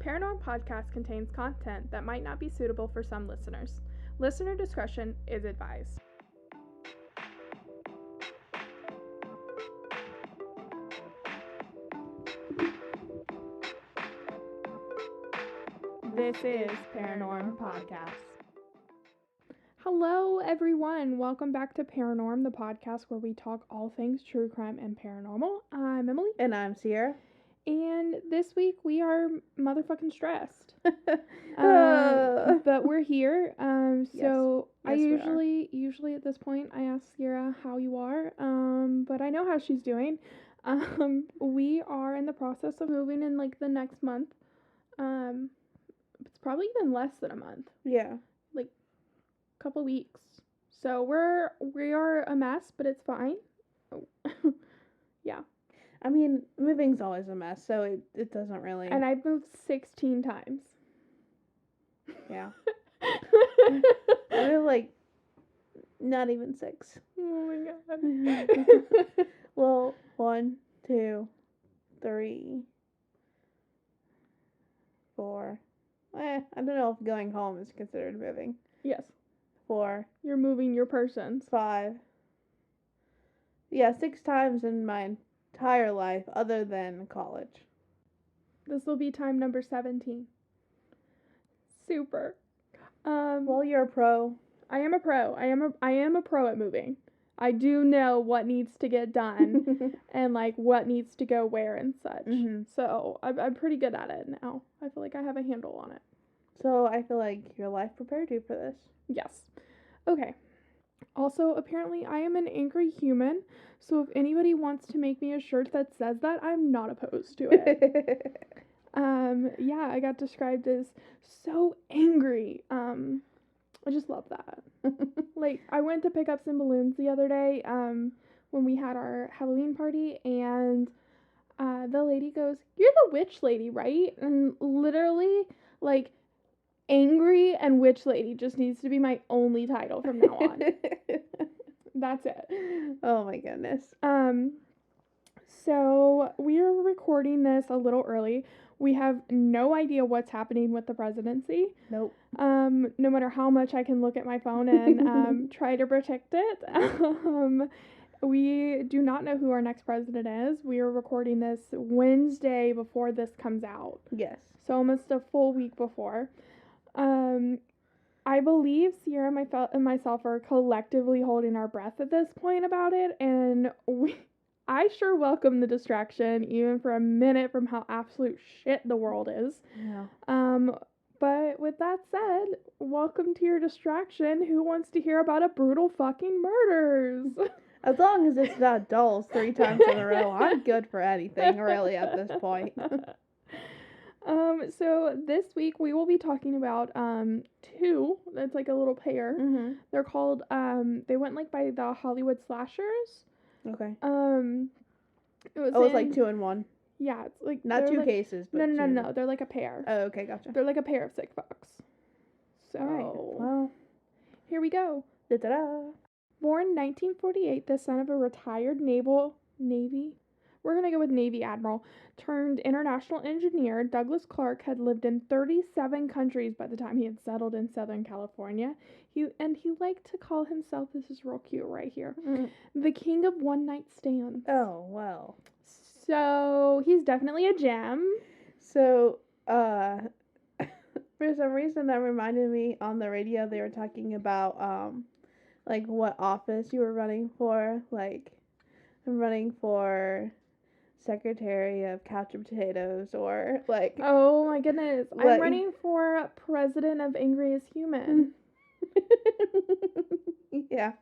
Paranorm podcast contains content that might not be suitable for some listeners. Listener discretion is advised. This is Paranorm Podcast. Hello, everyone. Welcome back to Paranorm, the podcast where we talk all things true crime and paranormal. I'm Emily. And I'm Sierra. And this week we are motherfucking stressed. But we're here. So Yes, I usually at this point I ask Sierra how you are. But I know how she's doing. We are in the process of moving in like the next month. It's probably even less than a month. Yeah. Like a couple weeks. So we are a mess, but it's fine. Yeah. I mean, moving's always a mess, so it doesn't really... And I've moved 16 times. Yeah. I moved, like, not even 6. Oh my god. Well, 1, 2, 3, 4... I don't know if going home is considered moving. Yes. 4. You're moving your persons. 5. Yeah, 6 times in my entire life other than college. This will be time number 17. Super. Well, you're a pro. I am a pro. I am a pro at moving. I do know what needs to get done and like what needs to go where and such. Mm-hmm. So I'm pretty good at it now. I feel like I have a handle on it. So I feel like your life prepared you for this. Yes. Okay. Also, apparently I am an angry human, so if anybody wants to make me a shirt that says that, I'm not opposed to it. Yeah, I got described as so angry. I just love that. Like, I went to pick up some balloons the other day, when we had our Halloween party, and the lady goes, "You're the witch lady, right?" And literally, like, angry and witch lady just needs to be my only title from now on. That's it. Oh my goodness. So we are recording this a little early. We have no idea what's happening with the presidency. Nope. No matter how much I can look at my phone and try to protect it. We do not know who our next president is. We are recording this Wednesday before this comes out. Yes. So almost a full week before. I believe Sierra and myself are collectively holding our breath at this point about it, and I sure welcome the distraction, even for a minute, from how absolute shit the world is. Yeah. But with that said, welcome to your distraction. Who wants to hear about a brutal fucking murders? As long as it's not dolls 3 times in a row, I'm good for anything, really, at this point. So this week we will be talking about 2. That's like a little pair. Mm-hmm. They're called they went like by the Hollywood slashers. Okay. It's like 2 in 1. Yeah, it's like not 2 like, cases, but no. They're like a pair. Oh, okay, gotcha. They're like a pair of sick fucks. So, all right. Well, here we go. Da-da-da. Born 1948, the son of a retired Navy. We're going to go with Navy Admiral, turned international engineer, Douglas Clark had lived in 37 countries by the time he had settled in Southern California. He liked to call himself, this is real cute right here, the king of one-night stands. Oh, well. So, he's definitely a gem. So, for some reason that reminded me on the radio, they were talking about, like, what office you were running for. Like, I'm running for Secretary of Couch and Potatoes, or like... Oh my goodness. I'm running for President of Angriest Human. Yeah.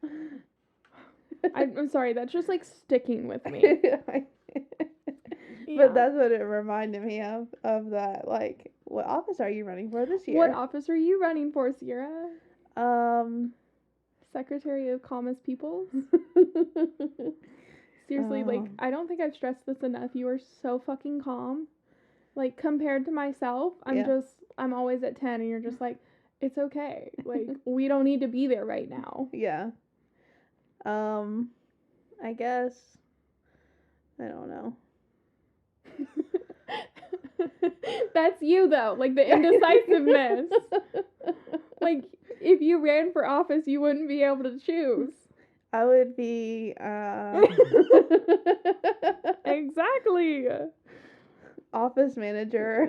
I'm sorry, that's just like sticking with me. But that's what it reminded me of that. Like, what office are you running for this year? What office are you running for, Sierra? Secretary of Calmest Peoples? Seriously, like, I don't think I've stressed this enough. You are so fucking calm. Like, compared to myself, I'm always at 10, and you're just like, it's okay. Like, we don't need to be there right now. Yeah. I guess, I don't know. That's you though, like the indecisiveness. Like if you ran for office, you wouldn't be able to choose. I would be Exactly. office manager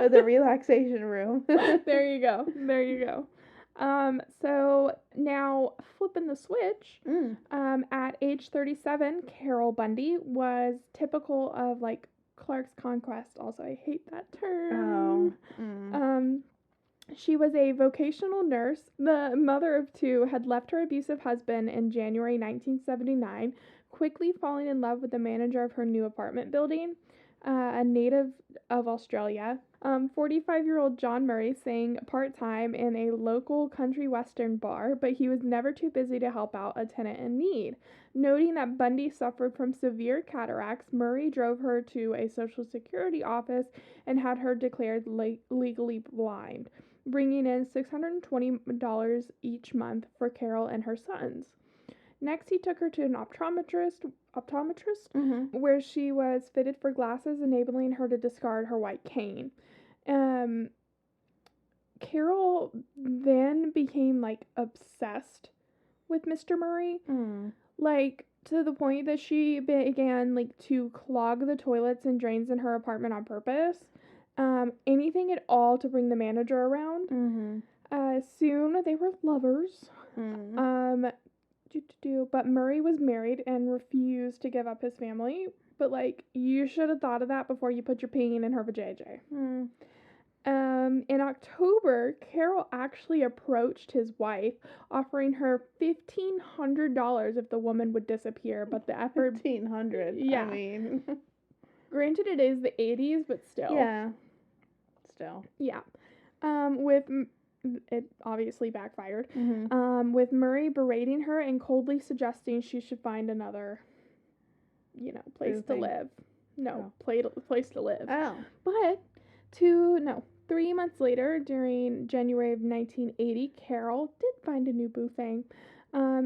of the relaxation room. There you go. There you go. So now flipping the switch, at age 37, Carol Bundy was typical of like Clark's conquest. Also, I hate that term. She was a vocational nurse. The mother of two had left her abusive husband in January 1979, quickly falling in love with the manager of her new apartment building, a native of Australia. 45-year-old John Murray sang part-time in a local country western bar, but he was never too busy to help out a tenant in need. Noting that Bundy suffered from severe cataracts, Murray drove her to a Social Security office and had her declared legally blind, bringing in $620 each month for Carol and her sons. Next, he took her to an optometrist, where she was fitted for glasses, enabling her to discard her white cane. Carol then became like obsessed with Mr. Murray, like to the point that she began like to clog the toilets and drains in her apartment on purpose. Anything at all to bring the manager around. Soon they were lovers. But Murray was married and refused to give up his family. But like, you should have thought of that before you put your peen in her vajayjay. In October, Carol actually approached his wife, offering her $1,500 if the woman would disappear. But the effort, $1,500. yeah. I mean, granted, it is the 80s, but still. Yeah. Still. Yeah. It obviously backfired. With Murray berating her and coldly suggesting she should find another, place to live. No, place to live. Oh. But 3 months later, during January of 1980, Carol did find a new boo thing.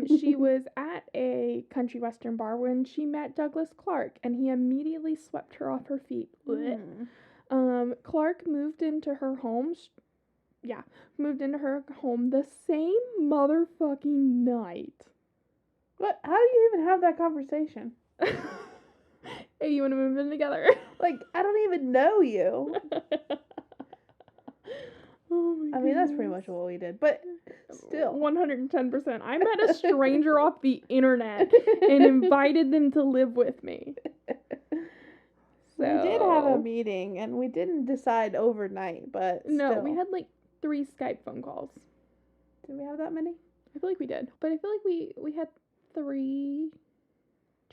She was at a country western bar when she met Douglas Clark, and he immediately swept her off her feet. Clark moved into her home the same motherfucking night. What? How do you even have that conversation? Hey, you want to move in together? Like, I don't even know you. Oh my I mean, that's pretty much what we did, but still. 110%. I met a stranger off the internet and invited them to live with me. We did have a meeting, and we didn't decide overnight, but no, still. we had like 3 Skype phone calls. Did we have that many? I feel like we did, but I feel like we had 2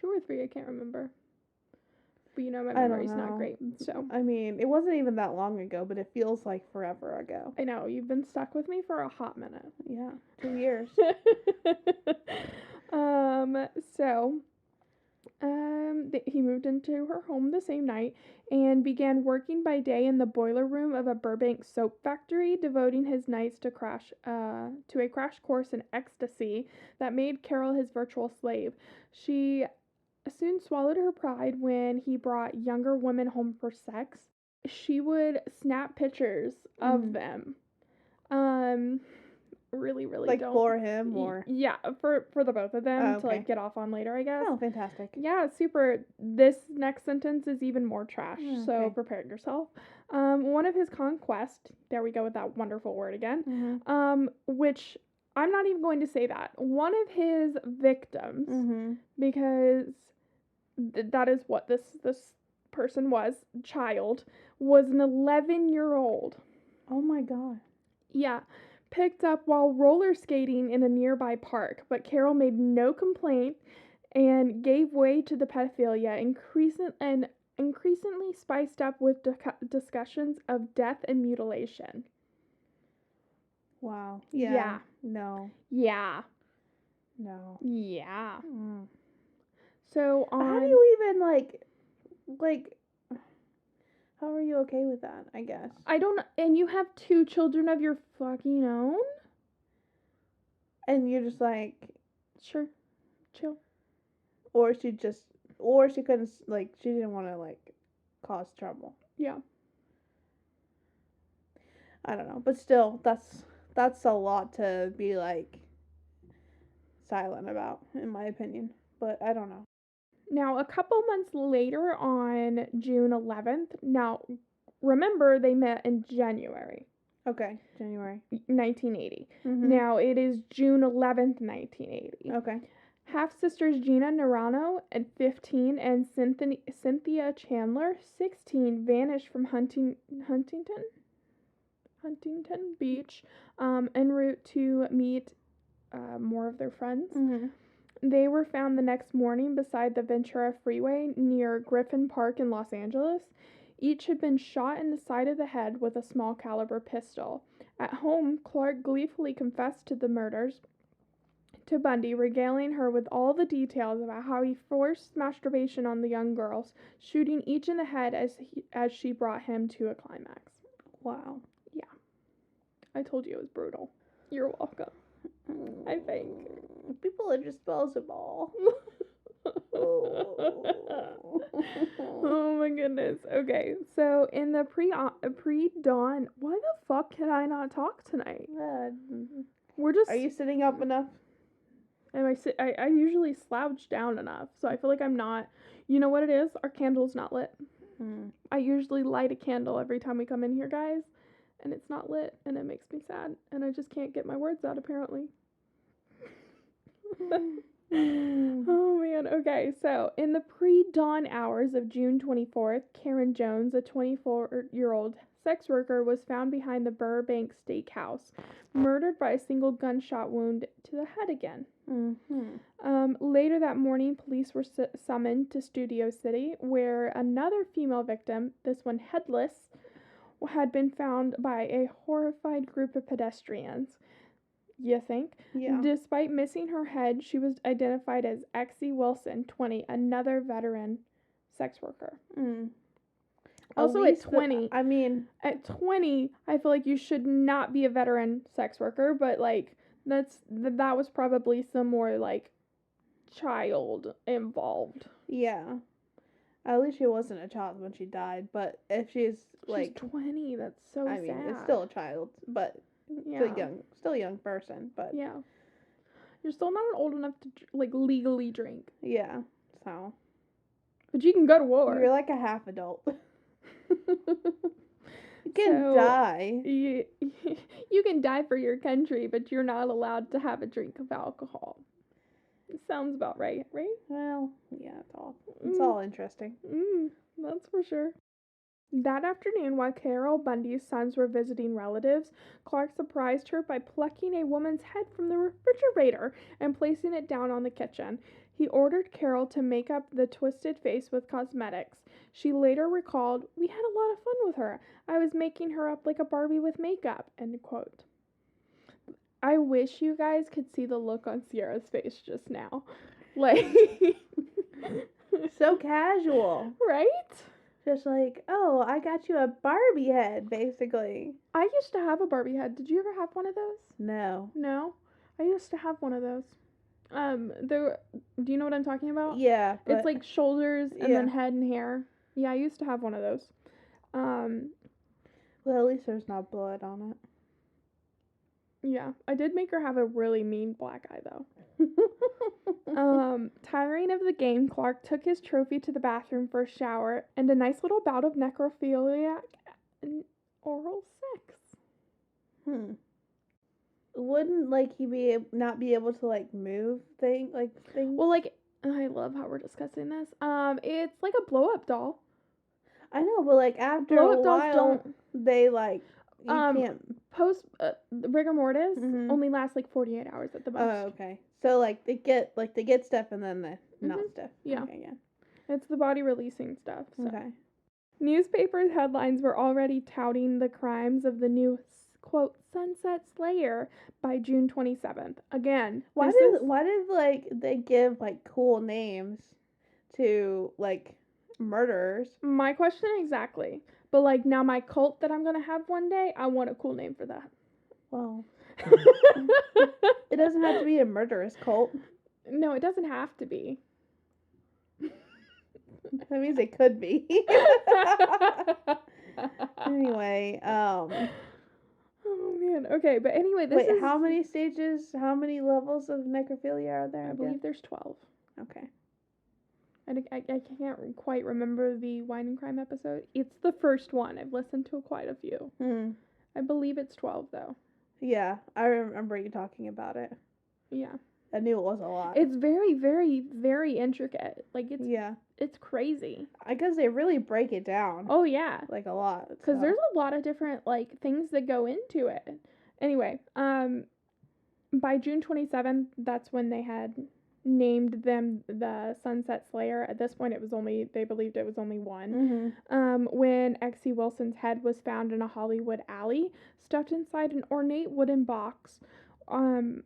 or 3. I can't remember. But my memory's not great, so. I mean, it wasn't even that long ago, but it feels like forever ago. I know, you've been stuck with me for a hot minute. Yeah, 2 years. He moved into her home the same night and began working by day in the boiler room of a Burbank soap factory, devoting his nights to a crash course in ecstasy that made Carol his virtual slave. She soon swallowed her pride when he brought younger women home for sex. She would snap pictures of them. Really, really like don't. For him, or? Yeah, for the both of them okay. to like get off on later, I guess. Oh, fantastic. Yeah, super. This next sentence is even more trash, so prepare yourself. One of his conquests, there we go with that wonderful word again, which I'm not even going to say that. One of his victims, because that is what this person was, child, was an 11-year-old. Oh my god. Yeah. Picked up while roller skating in a nearby park, but Carol made no complaint and gave way to the pedophilia, increasingly spiced up with discussions of death and mutilation. Wow. Yeah. No. Yeah. No. Yeah. So how do you even like how are you okay with that, I guess? I don't, and you have 2 children of your fucking own? And you're just like, sure, chill. Or she couldn't, like, she didn't want to, like, cause trouble. Yeah. I don't know, but still, that's a lot to be like silent about, in my opinion. But I don't know. Now, a couple months later, on June 11th, now remember they met in January Okay, January. 1980. Mm-hmm. Now it is June 11th, 1980. Okay. Half sisters Gina Narano at 15 and Cynthia Chandler, 16, vanished from Huntington Beach en route to meet more of their friends. Mm-hmm. They were found the next morning beside the Ventura Freeway near Griffin Park in Los Angeles. Each had been shot in the side of the head with a small caliber pistol. At home, Clark gleefully confessed to the murders to Bundy, regaling her with all the details about how he forced masturbation on the young girls, shooting each in the head as she brought him to a climax. Wow. Yeah. I told you it was brutal. You're welcome. I think. People are disposable. Oh my goodness. Okay, so in the pre-dawn, why the fuck can I not talk tonight? We're just. Are you sitting up enough? I usually slouch down enough, so I feel like I'm not. You know what it is? Our candle's not lit. I usually light a candle every time we come in here, guys, and it's not lit, and it makes me sad, and I just can't get my words out apparently. Oh man, okay, so in the pre-dawn hours of June 24th, Karen Jones, a 24-year-old sex worker, was found behind the Burbank Steakhouse, murdered by a single gunshot wound to the head again. Later that morning, police were summoned to Studio City, where another female victim, this one headless, had been found by a horrified group of pedestrians. You think? Yeah. Despite missing her head, she was identified as Exie Wilson, 20, another veteran sex worker. Also at 20, at 20, I feel like you should not be a veteran sex worker, but like that was probably some more like child involved. Yeah. At least she wasn't a child when she died, but if she's like 20, that's so sad. I mean, it's still a child, but still a young person, but yeah, you're still not old enough to like legally drink. Yeah, so. But you can go to war. You're like a half adult. You can die. You can die for your country, but you're not allowed to have a drink of alcohol. It sounds about right, right? Well, yeah, it's all interesting. That's for sure. That afternoon, while Carol Bundy's sons were visiting relatives, Clark surprised her by plucking a woman's head from the refrigerator and placing it down on the kitchen. He ordered Carol to make up the twisted face with cosmetics. She later recalled, "We had a lot of fun with her. I was making her up like a Barbie with makeup," end quote. I wish you guys could see the look on Sierra's face just now. Like, so casual. Right? Just like, oh, I got you a Barbie head, basically. I used to have a Barbie head. Did you ever have one of those? No. No? I used to have one of those. Do you know what I'm talking about? Yeah. It's like shoulders and then head and hair. Yeah, I used to have one of those. Well, at least there's not blood on it. Yeah, I did make her have a really mean black eye, though. Tiring of the game, Clark took his trophy to the bathroom for a shower and a nice little bout of necrophiliac and oral sex. Wouldn't like he not be able to like move things? Well, like I love how we're discussing this. It's like a blow up doll. I know, but like after a while, they like you can't post rigor mortis only lasts like 48 hours at the most. Oh, okay. So like they get stuff and then the not stuff. Yeah. Okay, yeah. It's the body releasing stuff. So. Okay. Newspapers headlines were already touting the crimes of the new quote Sunset Slayer by June 27th. Again, why did like they give like cool names to like murderers? My question exactly. But like now my cult that I'm gonna have one day, I want a cool name for that. Well, it doesn't have to be a murderous cult. No, it doesn't have to be. That means it could be. Anyway, man. Okay, but anyway, this Wait, is... how many stages, how many levels of necrophilia are there I again? believe there's 12. Okay. I can't quite remember the Wine and Crime episode. It's the first one. I've listened to quite a few. I believe it's 12, though. Yeah, I remember you talking about it. Yeah. I knew it was a lot. It's very, very, very intricate. Like, Yeah. It's crazy. I guess they really break it down. Oh, yeah. Like, a lot. Because there's a lot of different, like, things that go into it. Anyway, by June 27th, that's when they had named them the Sunset Slayer. At this point, they believed it was only one. When Exie Wilson's head was found in a Hollywood alley, stuffed inside an ornate wooden box. That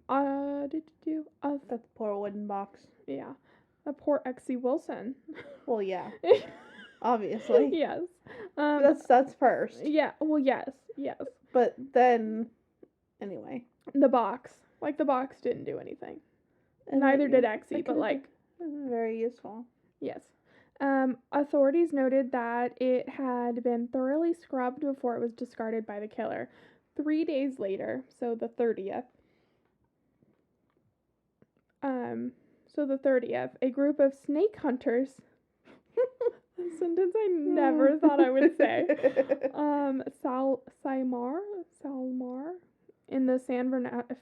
poor wooden box. Yeah. A poor Exie Wilson. Well, yeah. Obviously. Yes. That's first. Yeah. Well, yes. But then, anyway. The box didn't do anything. And neither did Exie, but like... Very useful. Yes. Authorities noted that it had been thoroughly scrubbed before it was discarded by the killer. 3 days later, so the 30th, a group of snake hunters... a sentence I never thought I would say. Salmar in the San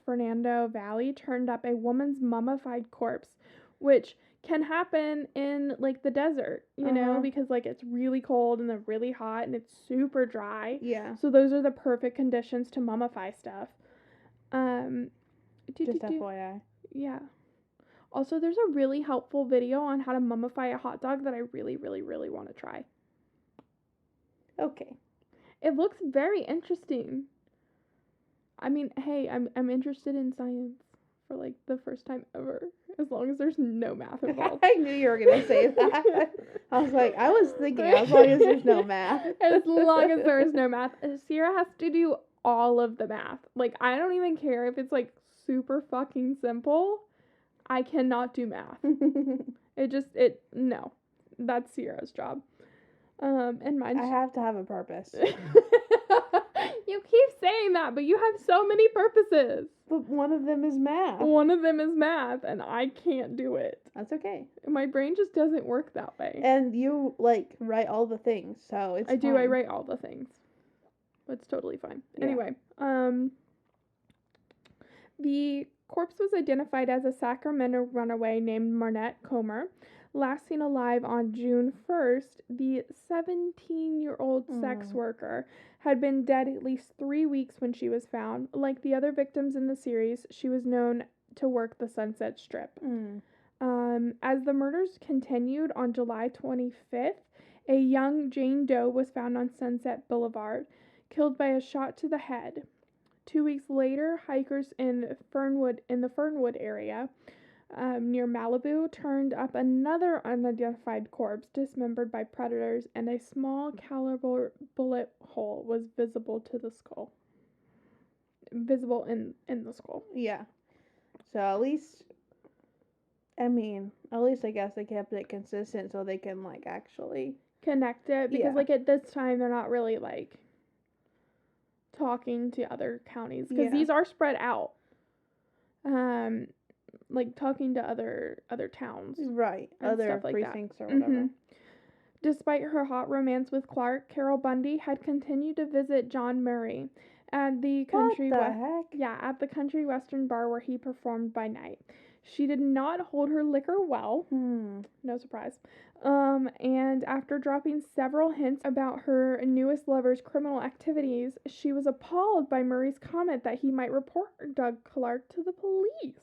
Fernando Valley turned up a woman's mummified corpse, which can happen in like the desert, you know, because like it's really cold and they're really hot and it's super dry. Yeah. So those are the perfect conditions to mummify stuff. Just FYI. Yeah. Also, there's a really helpful video on how to mummify a hot dog that I really, really, really want to try. Okay. It looks very interesting. I mean, hey, I'm interested in science for like the first time ever, as long as there's no math involved. I knew you were gonna say that. I was like, I was thinking as long as there's no math. As long as there is no math. Sierra has to do all of the math. Like, I don't even care if it's like super fucking simple. I cannot do math. No. That's Sierra's job. And mine. I have to have a purpose. You keep saying that, but you have so many purposes. But one of them is math. One of them is math, and I can't do it. That's okay. My brain just doesn't work that way. And you, like, write all the things, so it's fine. I write all the things. It's totally fine. Yeah. Anyway, the corpse was identified as a Sacramento runaway named Marnette Comer. Last seen alive on June 1st, the 17-year-old sex worker had been dead at least 3 weeks when she was found. Like the other victims in the series, she was known to work the Sunset Strip. As the murders continued on July 25th, a young Jane Doe was found on Sunset Boulevard, killed by a shot to the head. 2 weeks later, hikers in the Fernwood area near Malibu turned up another unidentified corpse dismembered by predators, and a small caliber bullet hole was visible in the skull. Yeah. So at least I guess they kept it consistent so they can like actually connect it, because like at this time they're not really like talking to other counties, because these are spread out. Like talking to other towns, right? Other like precincts or whatever. Despite her hot romance with Clark, Carol Bundy had continued to visit John Murray at the country at the country western bar where he performed by night. She did not hold her liquor well. No surprise. And after dropping several hints about her newest lover's criminal activities, she was appalled by Murray's comment that he might report Doug Clark to the police.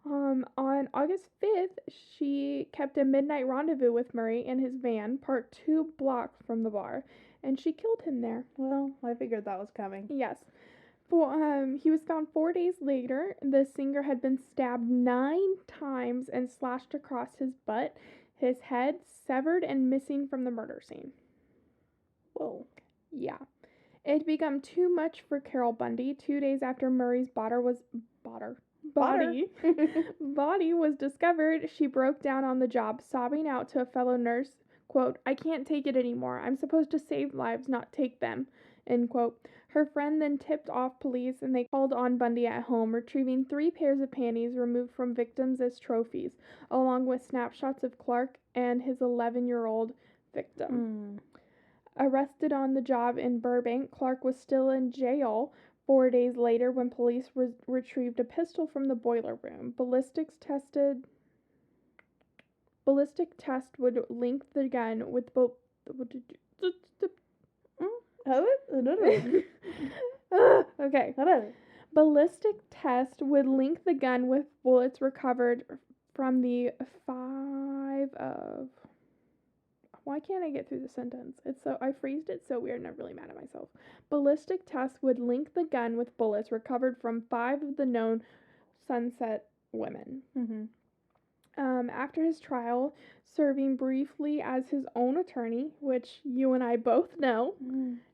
On August 5th, she kept a midnight rendezvous with Murray in his van, parked 2 blocks from the bar, and she killed him there. Well, I figured that was coming. Yes. He was found 4 days later. The singer had been stabbed 9 times and slashed across his butt, his head severed and missing from the murder scene. Whoa. Yeah. It had become too much for Carol Bundy. 2 days after Murray's body was discovered, she broke down on the job, sobbing out to a fellow nurse, quote, "I can't take it anymore. I'm supposed to save lives, not take them," end quote. Her friend then tipped off police and they called on Bundy at home, retrieving 3 pairs of panties removed from victims as trophies, along with snapshots of Clark and his 11-year-old victim. Arrested on the job in Burbank, Clark was still in jail 4 days later when police retrieved a pistol from the boiler room. Ballistic test would link the gun with both. Okay. Ballistic test would link the gun with bullets recovered from the 5 of. Why can't I get through the sentence? I phrased it so weird and I'm really mad at myself. Ballistic test would link the gun with bullets recovered from 5 of the known Sunset women. After his trial, serving briefly as his own attorney, which you and I both know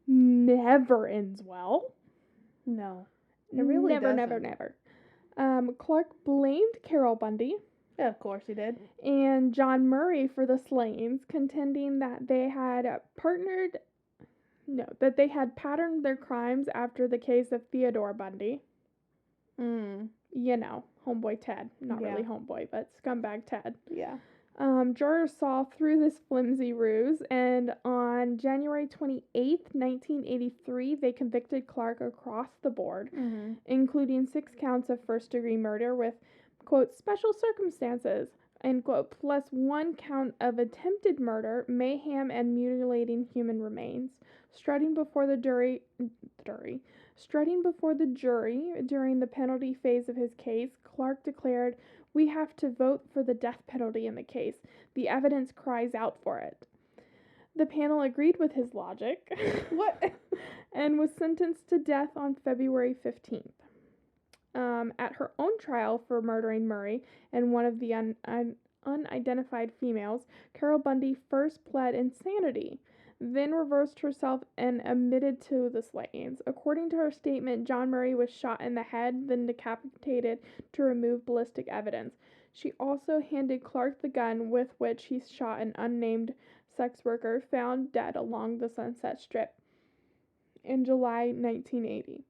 never ends well. No. It really never. Clark blamed Carol Bundy. Yeah, of course he did. And John Murray for the slayings, contending that they had patterned their crimes after the case of Theodore Bundy. You know, homeboy Ted. Not really homeboy, but scumbag Ted. Yeah. Jurors saw through this flimsy ruse, and on January 28th, 1983, they convicted Clark across the board, including 6 counts of first-degree murder with, quote, special circumstances, end quote, plus 1 count of attempted murder, mayhem, and mutilating human remains. Strutting before the jury during the penalty phase of his case, Clark declared, "We have to vote for the death penalty in the case. The evidence cries out for it." The panel agreed with his logic. What? And was sentenced to death on February 15th. At her own trial for murdering Murray and one of the unidentified females, Carol Bundy first pled insanity, then reversed herself and admitted to the slayings. According to her statement, John Murray was shot in the head, then decapitated to remove ballistic evidence. She also handed Clark the gun with which he shot an unnamed sex worker found dead along the Sunset Strip in July 1980.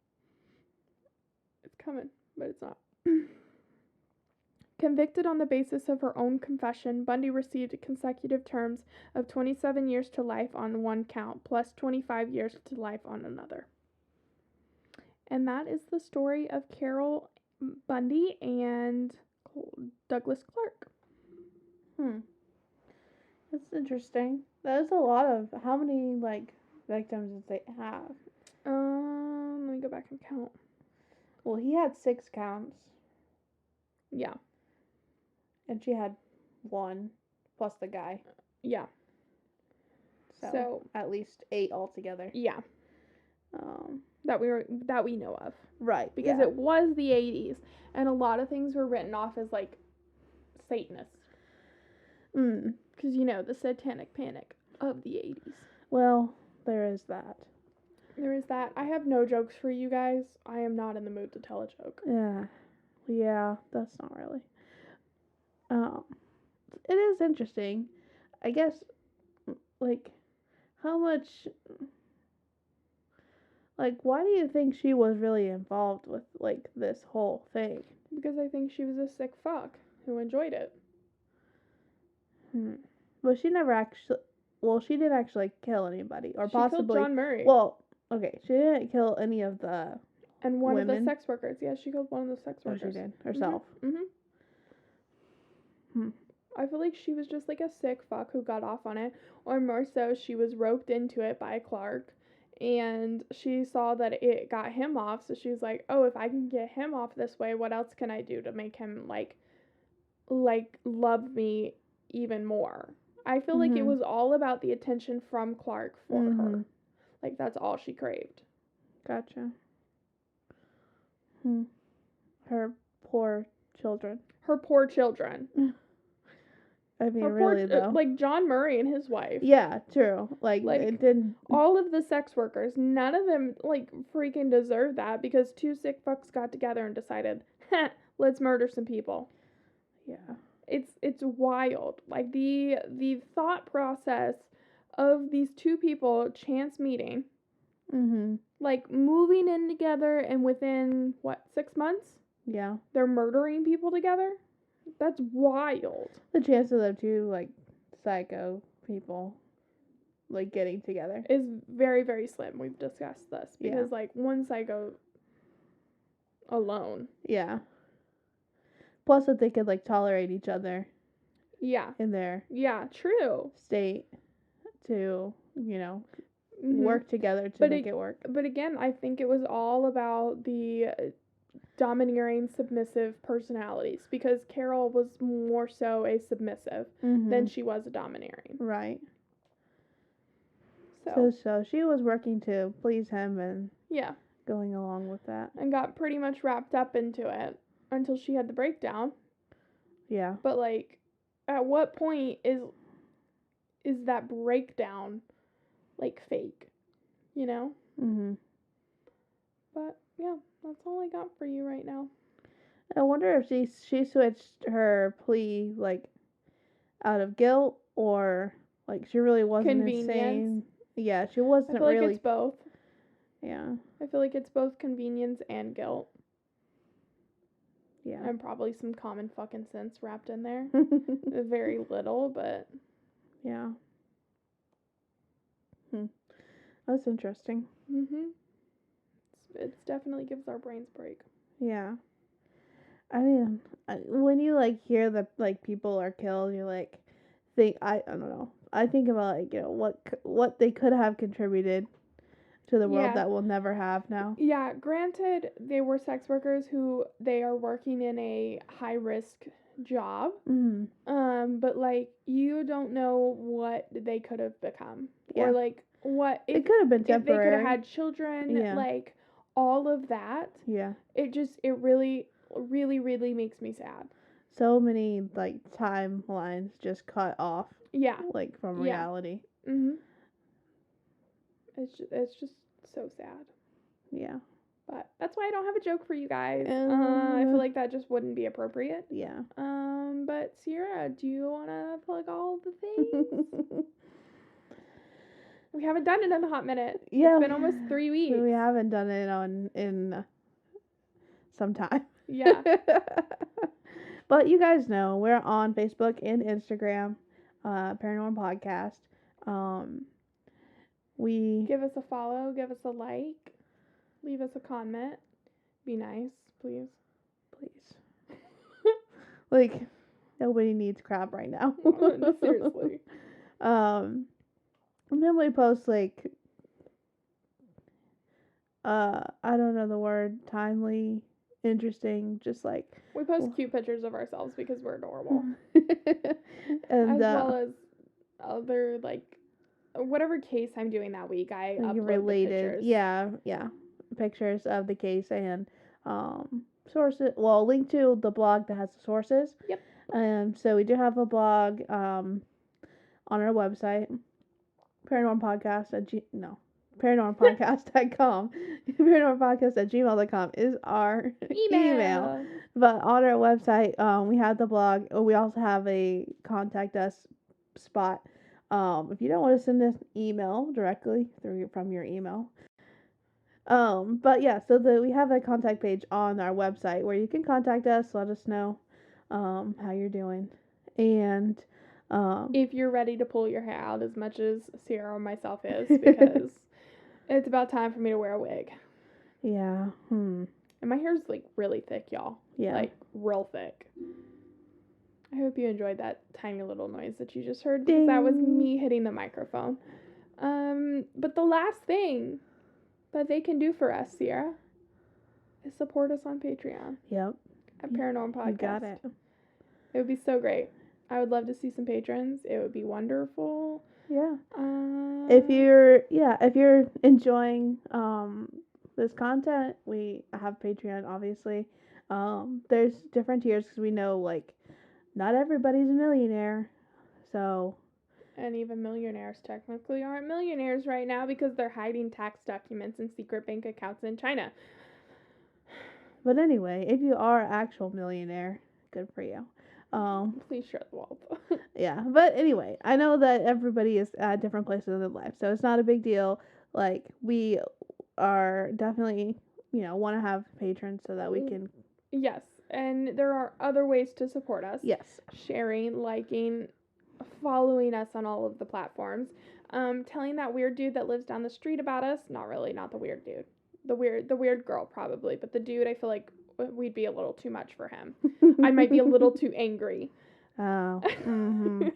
It's coming, but it's not. Convicted on the basis of her own confession, Bundy received consecutive terms of 27 years to life on 1 count, plus 25 years to life on another. And that is the story of Carol Bundy and Douglas Clark. That's interesting. That is a lot of. How many victims did they have? Let me go back and count. Well, he had 6 counts. Yeah. And she had 1 plus the guy. Yeah. So at least 8 altogether. Yeah. That we know of. Right. Because it was the 80s and a lot of things were written off as Satanists. Because the satanic panic of the 80s. Well, there is that. There is that. I have no jokes for you guys. I am not in the mood to tell a joke. Yeah, that's not really. It is interesting. I guess, how much, why do you think she was really involved with, this whole thing? Because I think she was a sick fuck who enjoyed it. But she never actually, she did actually kill anybody, or she possibly. Killed John Murray. Well, okay, she didn't kill any of the And one women. of the sex workers. Yeah, she killed one of the sex workers. Oh, she did? Herself? I feel like she was just a sick fuck who got off on it. Or more so, she was roped into it by Clark. And she saw that it got him off. So she was like, oh, if I can get him off this way, what else can I do to make him, love me even more? I feel like it was all about the attention from Clark for her. That's all she craved. Gotcha. Her poor children. Her poor children. I mean, really, though. John Murray and his wife. Yeah, true. It didn't. All of the sex workers, none of them, freaking deserve that because 2 sick fucks got together and decided, let's murder some people. Yeah. It's wild. The thought process of these 2 people chance meeting Mhm. Like, moving in together and within, 6 months? Yeah. They're murdering people together? That's wild. The chances of two, like, psycho people, like, getting together. Is very, very slim. We've discussed this. Yeah. Because, like, one psycho alone. Yeah. Plus that they could, like, tolerate each other Yeah. in their Yeah, true. state to, Mhm. work together to make it work. But again, I think it was all about the domineering, submissive personalities. Because Carol was more so a submissive than she was a domineering. Right. So So she was working to please him and yeah. going along with that. And got pretty much wrapped up into it until she had the breakdown. Yeah. But like, at what point is that breakdown like fake? You know? Mhm. But yeah, that's all I got for you right now. I wonder if she switched her plea like out of guilt or like she really wasn't Convenience. insane. Yeah, she I wasn't feel like really. it's both. Yeah. I feel like it's both convenience and guilt. Yeah. And probably some common fucking sense wrapped in there. Very little, but Yeah. That's interesting. mhm. It's definitely gives our brains a break. Yeah. I mean, when you like hear that like people are killed, you're like, I don't know. I think about like what they could have contributed to the world Yeah. that we'll never have now. Yeah, granted, they were sex workers who they are working in a high risk job. Mhm. But like you don't know what they could have become, Yeah. or like what It could have been if they could have temporary. had children, Yeah. like all of that. Yeah. It really, really, really makes me sad. So many like timelines just cut off. Yeah. Like from Yeah. reality. Mhm. It's just so sad. Yeah. But that's why I don't have a joke for you guys. I feel like that just wouldn't be appropriate. Yeah. But Sierra, do you want to plug all the things? We haven't done it in a hot minute. Yeah. It's been almost 3 weeks. We haven't done it in some time. Yeah. But you guys know we're on Facebook and Instagram, Paranormal Podcast. We Give us a follow, give us a like, leave us a comment. Be nice, please. Like nobody needs crap right now. Seriously. And then we post like I don't know the word, timely, interesting, just like We post cute pictures of ourselves because we're adorable. and as well as other like whatever case I'm doing that week, I upload related the pictures. yeah pictures of the case and sources, well, link to the blog that has the sources. Yep. So we do have a blog on our website, paranormalpodcast.com. Paranormalpodcast@gmail.com is our email. But on our website, we have the blog. We also have a contact us spot. If you don't want to send an email directly from your email. But yeah, so we have a contact page on our website where you can contact us, let us know how you're doing. And if you're ready to pull your hair out as much as Sierra or myself is, because it's about time for me to wear a wig. Yeah. And my hair's like really thick, y'all. Yeah. Like real thick. I hope you enjoyed that tiny little noise that you just heard, because that was me hitting the microphone. But the last thing that they can do for us, Sierra, is support us on Patreon. Yep. At Paranormal Podcast. You got it. It would be so great. I would love to see some patrons. It would be wonderful. Yeah. If you're enjoying this content, we have Patreon, obviously. There's different tiers because we know like not everybody's a millionaire, so. And even millionaires technically aren't millionaires right now because they're hiding tax documents and secret bank accounts in China. But anyway, if you are an actual millionaire, good for you. Please share the wealth. Yeah, but anyway, I know that everybody is at different places in their life, so it's not a big deal. like, we are definitely, want to have patrons so that we can. Yes, and there are other ways to support us. Yes. Sharing, liking, following us on all of the platforms. Telling that weird dude that lives down the street about us. Not really, not the weird dude. The weird girl probably, but the dude, I feel like we'd be a little too much for him. I might be a little too angry. Oh. Mm-hmm.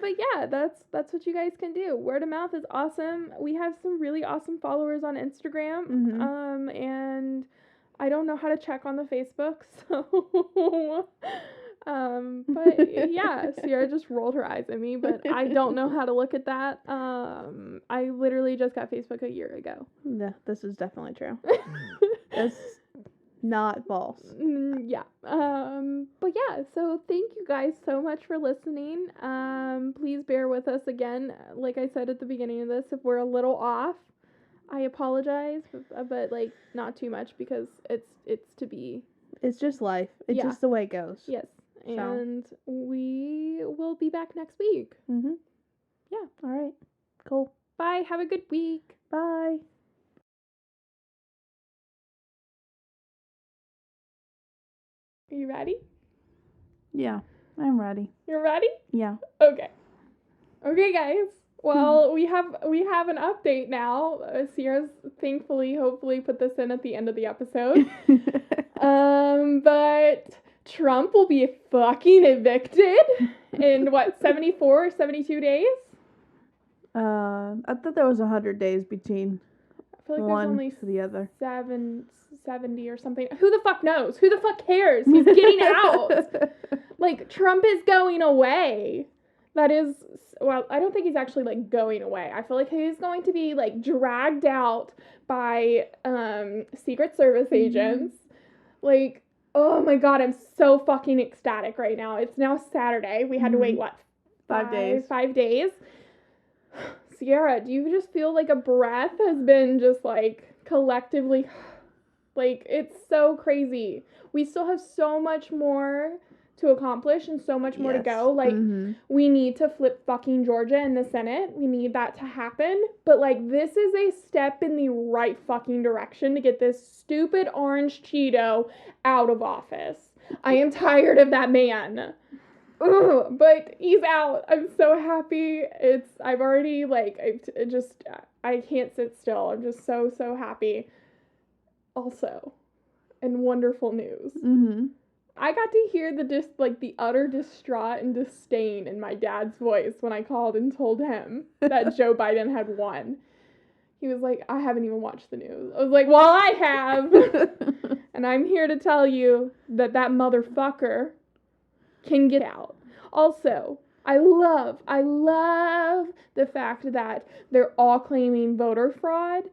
But yeah, that's what you guys can do. Word of mouth is awesome. We have some really awesome followers on Instagram. Mm-hmm. And I don't know how to check on the Facebook, so but yeah, Sierra just rolled her eyes at me, but I don't know how to look at that. I literally just got Facebook a year ago. Yeah, this is definitely true. It's not false. Yeah. But yeah, so thank you guys so much for listening. Please bear with us again. Like I said at the beginning of this, if we're a little off, I apologize, but like not too much because it's to be. It's just life. It's just the way it goes. Yes. And we will be back next week. Mm-hmm. Yeah. All right. Cool. Bye. Have a good week. Bye. Are you ready? Yeah, I'm ready. You're ready? Yeah. Okay. Okay, guys. Well, we have an update now. Sierra's hopefully put this in at the end of the episode. But Trump will be fucking evicted in 74 or 72 days? I thought there was 100 days between I feel like one there's only to the other. 70 or something. Who the fuck knows? Who the fuck cares? He's getting out. Like, Trump is going away. That is, well, I don't think he's actually, like, going away. I feel like he's going to be, like, dragged out by Secret Service agents. Like, oh my god, I'm so fucking ecstatic right now. It's now Saturday. We had to wait, what? 5 days. 5 days. Sierra, do you just feel like a breath has been just, like, collectively, like, it's so crazy. We still have so much more to accomplish and so much more to go. Like, we need to flip fucking Georgia in the Senate. We need that to happen. But, like, this is a step in the right fucking direction to get this stupid orange Cheeto out of office. I am tired of that man. Ugh, but he's out. I'm so happy. I've already, like, I can't sit still. I'm just so, so happy. Also, and wonderful news. I got to hear the utter distraught and disdain in my dad's voice when I called and told him that Joe Biden had won. He was like, I haven't even watched the news. I was like, well, I have. And I'm here to tell you that motherfucker can get out. Also, I love the fact that they're all claiming voter fraud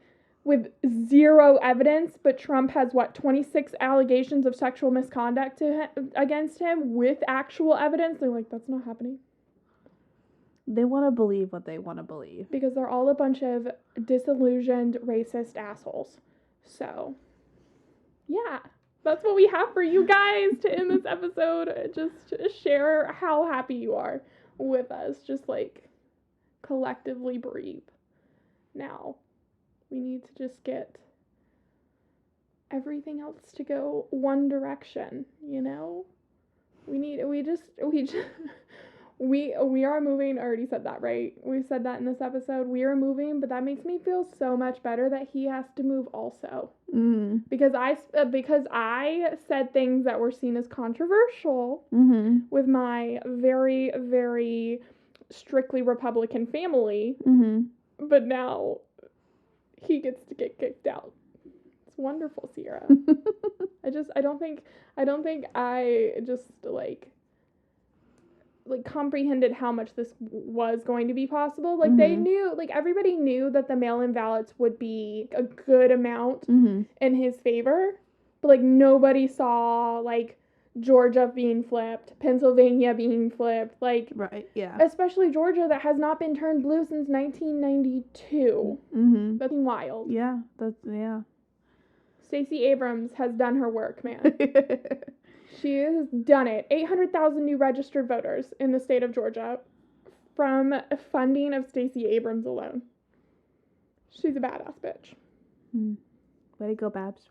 with zero evidence, but Trump has, 26 allegations of sexual misconduct against him with actual evidence. They're like, that's not happening. They want to believe what they want to believe. Because they're all a bunch of disillusioned, racist assholes. So, yeah. That's what we have for you guys to end this episode. Just share how happy you are with us. Just, like, collectively breathe. Now, we need to just get everything else to go one direction, you know? We are moving. I already said that, right? We said that in this episode. We are moving, but that makes me feel so much better that he has to move also. Because I said things that were seen as controversial with my very, very strictly Republican family. But now he gets to get kicked out. It's wonderful, Sierra. I don't think I just like comprehended how much this was going to be possible. Like, they knew, like, everybody knew that the mail-in ballots would be a good amount in his favor, but, like, nobody saw, like, Georgia being flipped, Pennsylvania being flipped, like, right, yeah, especially Georgia that has not been turned blue since 1992. That's wild. Yeah, Stacey Abrams has done her work, man. She has done it. 800,000 new registered voters in the state of Georgia. from funding of Stacey Abrams alone. She's a badass bitch. Way to go, Babs.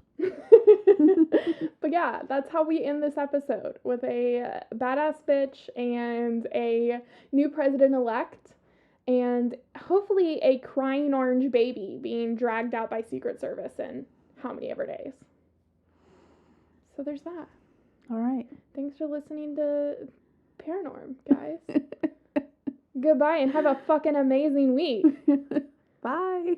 But yeah, that's how we end this episode, with a badass bitch and a new president-elect, and hopefully a crying orange baby being dragged out by Secret Service in how many ever days. So there's that. All right. Thanks for listening to Paranorm, guys. Goodbye and have a fucking amazing week. Bye.